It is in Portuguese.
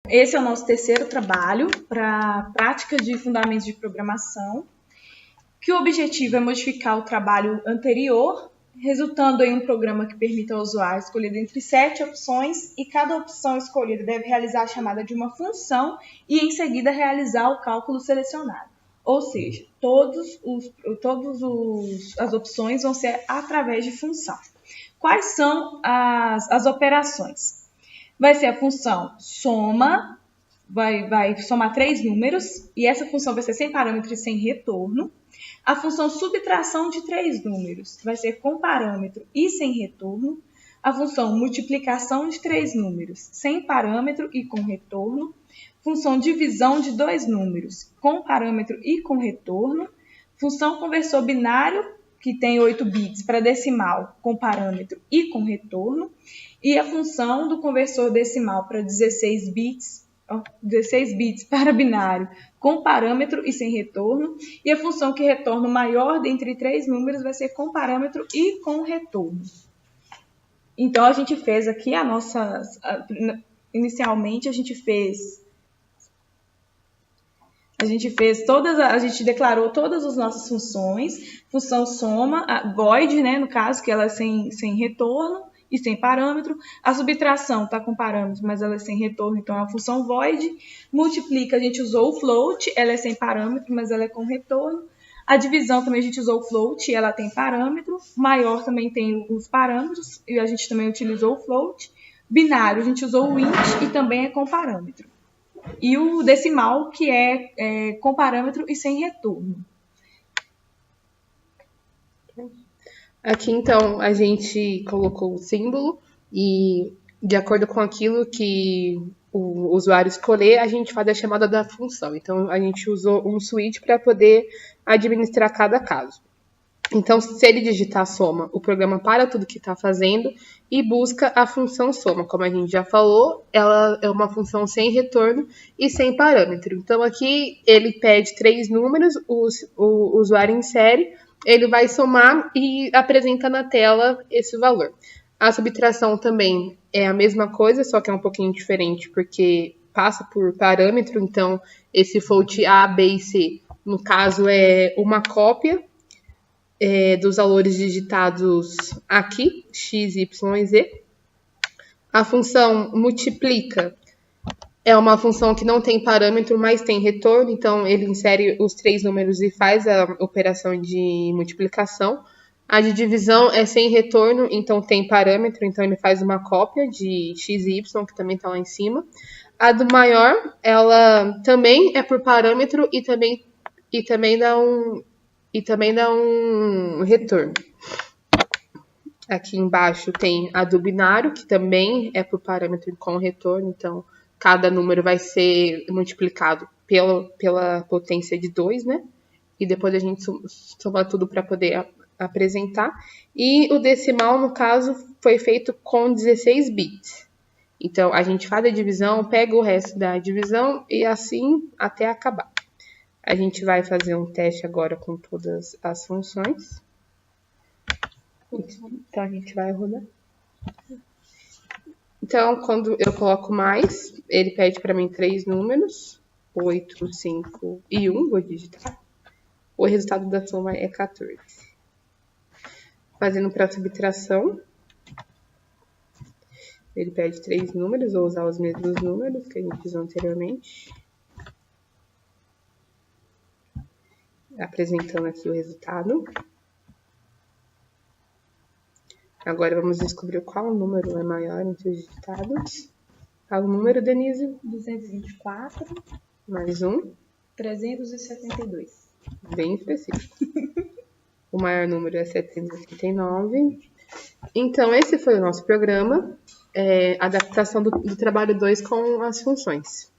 Esse é o nosso terceiro trabalho para prática de fundamentos de programação, que o objetivo é modificar o trabalho anterior, resultando em um programa que permita ao usuário escolher entre 7 opções e cada opção escolhida deve realizar a chamada de uma função e em seguida realizar o cálculo selecionado. Ou seja, as opções vão ser através de função. Quais são as operações? Vai ser a função soma, vai somar 3 números, e essa função vai ser sem parâmetro e sem retorno. A função subtração de 3 números vai ser com parâmetro e sem retorno. A função multiplicação de 3 números, sem parâmetro e com retorno. Função divisão de 2 números, com parâmetro e com retorno. Função conversor binário, que tem 8 bits, para decimal, com parâmetro e com retorno. E a função do conversor decimal para 16 bits para binário, com parâmetro e sem retorno. E a função que retorna o maior dentre 3 números vai ser com parâmetro e com retorno. Então, a gente fez aqui inicialmente, a gente declarou todas as nossas funções. Função soma, a void, né, no caso, que ela é sem retorno e sem parâmetro. A subtração está com parâmetro, mas ela é sem retorno, então é a função void. Multiplica, a gente usou o float, ela é sem parâmetro, mas ela é com retorno. A divisão também a gente usou o float, ela tem parâmetro. Maior também tem os parâmetros, e a gente também utilizou o float. Binário, a gente usou o int e também é com parâmetro. E o decimal, que é com parâmetro e sem retorno. Aqui, então, a gente colocou o símbolo e, de acordo com aquilo que o usuário escolher, a gente faz a chamada da função. Então, a gente usou um switch para poder administrar cada caso. Então, se ele digitar soma, o programa para tudo que está fazendo e busca a função soma. Como a gente já falou, ela é uma função sem retorno e sem parâmetro. Então, aqui ele pede 3 números, o usuário insere, ele vai somar e apresenta na tela esse valor. A subtração também é a mesma coisa, só que é um pouquinho diferente, porque passa por parâmetro. Então, esse float A, B e C, no caso, é uma cópia dos valores digitados aqui, x, y e z. A função multiplica é uma função que não tem parâmetro, mas tem retorno, então ele insere os 3 números e faz a operação de multiplicação. A de divisão é sem retorno, então tem parâmetro, então ele faz uma cópia de x e y, que também está lá em cima. A do maior, ela também é por parâmetro e também dá um retorno. Aqui embaixo tem a do binário, que também é por parâmetro com retorno, então cada número vai ser multiplicado pela potência de 2, né? E depois a gente soma tudo para poder apresentar. E o decimal, no caso, foi feito com 16 bits. Então, a gente faz a divisão, pega o resto da divisão e assim até acabar. A gente vai fazer um teste agora com todas as funções. Então, a gente vai rodar. Então, quando eu coloco mais, ele pede para mim 3 números, 8, 5 e 1, vou digitar. O resultado da soma é 14. Fazendo para subtração, ele pede 3 números, vou usar os mesmos números que a gente usou anteriormente. Apresentando aqui o resultado. Agora vamos descobrir qual número é maior entre os digitados. Qual o número, Denise? 224. Mais um. 372. Bem específico. O maior número é 789. Então, esse foi o nosso programa. Adaptação do trabalho 2 com as funções.